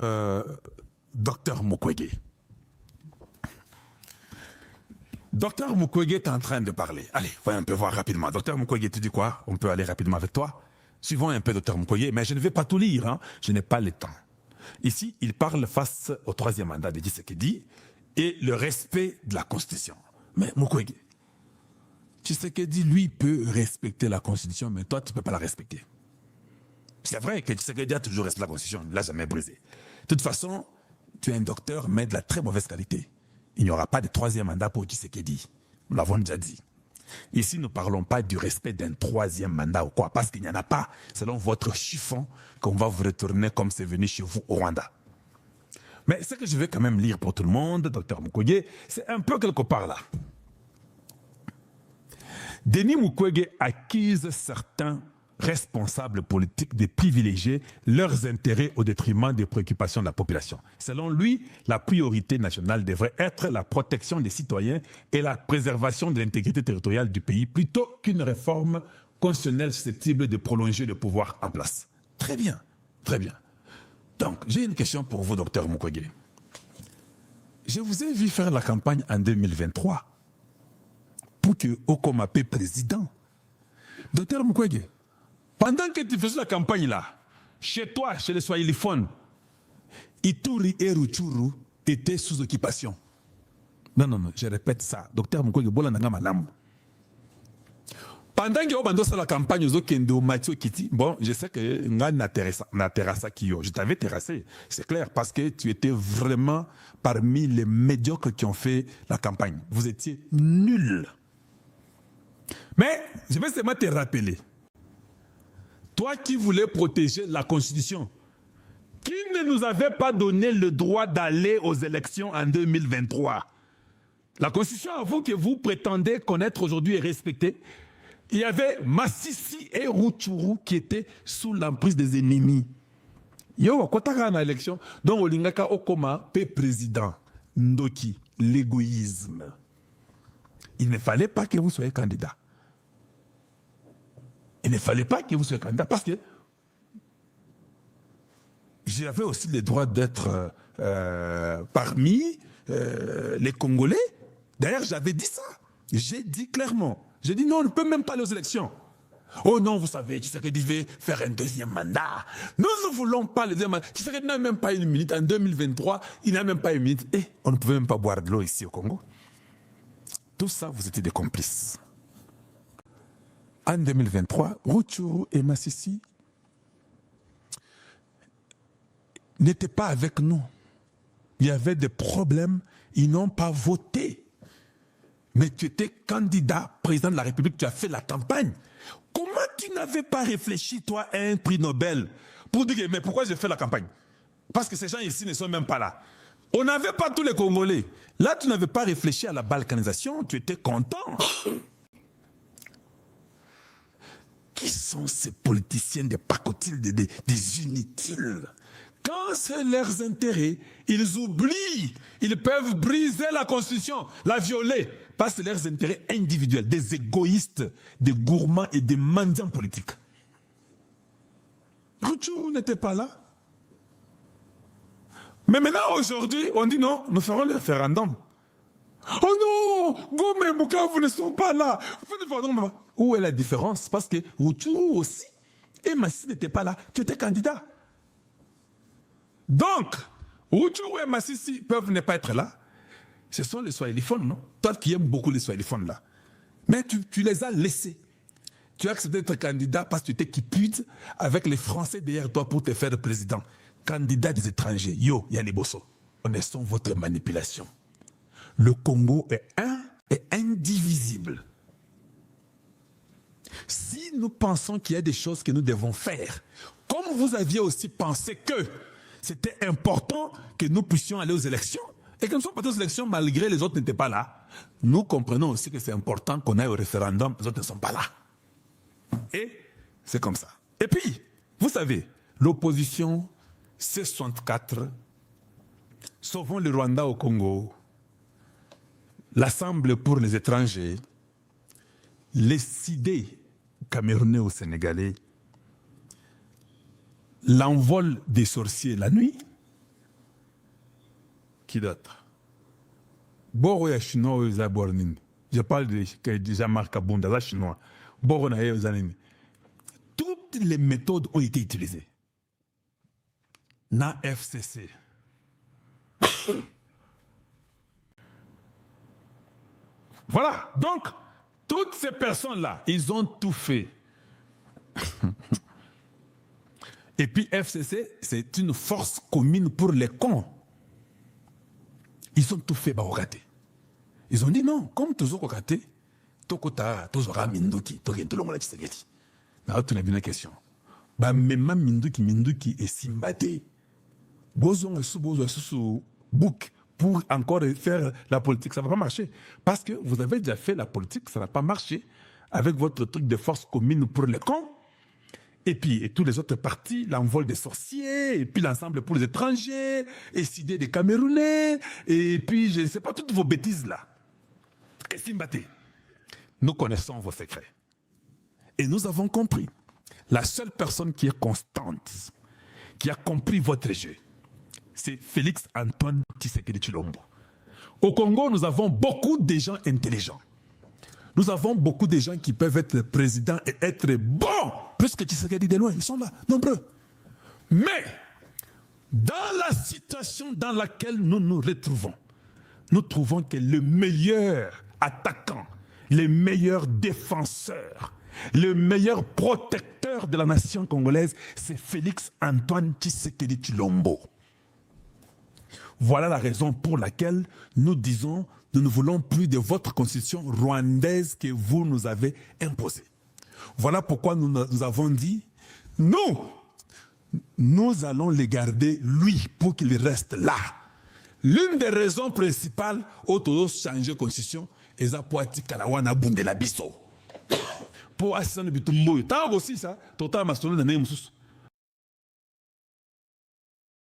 Euh, Docteur Mukwege. Docteur Mukwege est en train de parler. Allez, voyons un peu voir rapidement. Docteur Mukwege, tu dis quoi? On peut aller rapidement avec toi? Suivons un peu Docteur Mukwege, mais je ne vais pas tout lire, hein. Je n'ai pas le temps. Ici, il parle face au troisième mandat de Tshisekedi et le respect de la Constitution. Mais Mukwege, Tshisekedi, lui, peut respecter la Constitution, mais toi, tu ne peux pas la respecter. C'est vrai que Tshisekedi a toujours respecté la Constitution, il ne l'a jamais brisée. De toute façon, tu es un docteur, mais de la très mauvaise qualité. Il n'y aura pas de troisième mandat pour Tshisekedi. Nous l'avons déjà dit. Ici, nous ne parlons pas du respect d'un troisième mandat ou quoi, parce qu'il n'y en a pas, selon votre chiffon, qu'on va vous retourner comme c'est venu chez vous au Rwanda. Mais ce que je vais quand même lire pour tout le monde, docteur Mukwege, c'est un peu quelque part là. Denis Mukwege accuse certains responsables politiques de privilégier leurs intérêts au détriment des préoccupations de la population. Selon lui, la priorité nationale devrait être la protection des citoyens et la préservation de l'intégrité territoriale du pays plutôt qu'une réforme constitutionnelle susceptible de prolonger le pouvoir en place. Très bien, très bien. Donc, j'ai une question pour vous, docteur Mukwege. Je vous ai vu faire la campagne en 2023 pour que Okoma soit président. Docteur Mukwege, pendant que tu faisais la campagne là, chez toi, chez les Swahiliphones, Ituri et Rutshuru étaient sous occupation. Non, non, non, je répète ça. Docteur Mukwege, bola nanga malam. Pendant que tu faisais la campagne aux Okendo, Mathieu Kiti, bon, je sais que na terrassa Kiyo. Je t'avais terrassé, c'est clair, parce que tu étais vraiment parmi les médiocres qui ont fait la campagne. Vous étiez nuls. Mais je vais seulement te rappeler. Toi qui voulais protéger la Constitution, qui ne nous avait pas donné le droit d'aller aux élections en 2023. La Constitution, avant que vous prétendez connaître aujourd'hui et respecter, il y avait Massissi et Rutshuru qui étaient sous l'emprise des ennemis. Yo, quand tu as une élection, donc Olingaka Okoma, président, Ndoki, l'égoïsme. Il ne fallait pas que vous soyez candidat. Il ne fallait pas que vous soyez candidat parce que j'avais aussi le droit d'être parmi les Congolais. D'ailleurs, j'avais dit ça. J'ai dit clairement. J'ai dit non, on ne peut même pas aller aux élections. Oh non, vous savez, Tshisekedi veut faire un deuxième mandat. Nous ne voulons pas le deuxième mandat. Tshisekedi n'a même pas une minute. En 2023, il n'a même pas une minute. Et on ne pouvait même pas boire de l'eau ici au Congo. Tout ça, vous étiez des complices. En 2023, Rutshuru et Massissi n'étaient pas avec nous. Il y avait des problèmes, ils n'ont pas voté. Mais tu étais candidat président de la République, tu as fait la campagne. Comment tu n'avais pas réfléchi, toi, à un prix Nobel pour dire, mais pourquoi j'ai fait la campagne? Parce que ces gens ici ne sont même pas là. On n'avait pas tous les Congolais. Là, tu n'avais pas réfléchi à la balkanisation, tu étais content. Qui sont ces politiciens des pacotiles, des inutiles? Quand c'est leurs intérêts, ils oublient. Ils peuvent briser la Constitution, la violer, parce que c'est leurs intérêts individuels, des égoïstes, des gourmands et des mendiants politiques. Rutshuru n'était pas là. Mais maintenant, aujourd'hui, on dit non, nous ferons le référendum. Oh non, Goma et Bukavu ne sont pas là. Où est la différence? Parce que Rutshuru aussi et Massissi n'étaient pas là. Tu étais candidat. Donc, Rutshuru et Massissi peuvent ne pas être là. Ce sont les Swahiliphones, non? Toi qui aimes beaucoup les Swahiliphones là. Mais tu les as laissés. Tu as accepté d'être candidat parce que tu étais quipude avec les Français derrière toi pour te faire président. Candidat des étrangers. Yo, Yanni Bosso. Connaissons votre manipulation. Le Congo est un et indivisible. Si nous pensons qu'il y a des choses que nous devons faire, comme vous aviez aussi pensé que c'était important que nous puissions aller aux élections, et que nous sommes partis aux élections malgré les autres n'étaient pas là, nous comprenons aussi que c'est important qu'on aille au référendum, les autres ne sont pas là. Et c'est comme ça. Et puis, vous savez, l'opposition C64, Sauvons le Rwanda au Congo, l'Assemblée pour les étrangers, les CIDE camerounais ou sénégalais, l'envol des sorciers la nuit, Qui d'autre? Boro ya chinois aux abornines. Je parle de Jean-Marc Abonda, là chinois. Boro na aux années. Toutes les méthodes ont été utilisées. Na FCC. Voilà. Donc, toutes ces personnes-là, ils ont tout fait. Et puis FCC, c'est une force commune pour les cons. Ils ont tout fait, Baogate. Ils ont dit non, comme toujours Ogate, Tokota, Tozora Minduki, Tokentolongola Tsegeti. Mais tu n'as bien une question. Bah, même Minduki et Simbate. Bozon et sous book pour encore faire la politique, ça ne va pas marcher. Parce que vous avez déjà fait la politique, ça n'a pas marché avec votre truc de force commune pour les cons. Et puis, et tous les autres partis, l'envol des sorciers, et puis l'ensemble pour les étrangers, et CID des Camerounais, et puis, je ne sais pas, toutes vos bêtises là. Nous connaissons vos secrets. Et nous avons compris. La seule personne qui est constante, qui a compris votre jeu, c'est Félix Antoine Tshisekedi Tshilombo. Au Congo, nous avons beaucoup de gens intelligents. Nous avons beaucoup de gens qui peuvent être présidents et être bons. Plus que Tshisekedi de loin, ils sont là, nombreux. Mais, dans la situation dans laquelle nous nous retrouvons, nous trouvons que le meilleur attaquant, le meilleur défenseur, le meilleur protecteur de la nation congolaise, c'est Félix Antoine Tshisekedi Tshilombo. Voilà la raison pour laquelle nous disons, nous ne voulons plus de votre constitution rwandaise que vous nous avez imposée. Voilà pourquoi nous avons dit, nous allons les garder, lui, pour qu'il reste là. L'une des raisons principales, autour changer la constitution, c'est pour Kalawana Bundela Bisso. Pour Assane Bitumbo, tant aussi ça, total masolo dans les musus.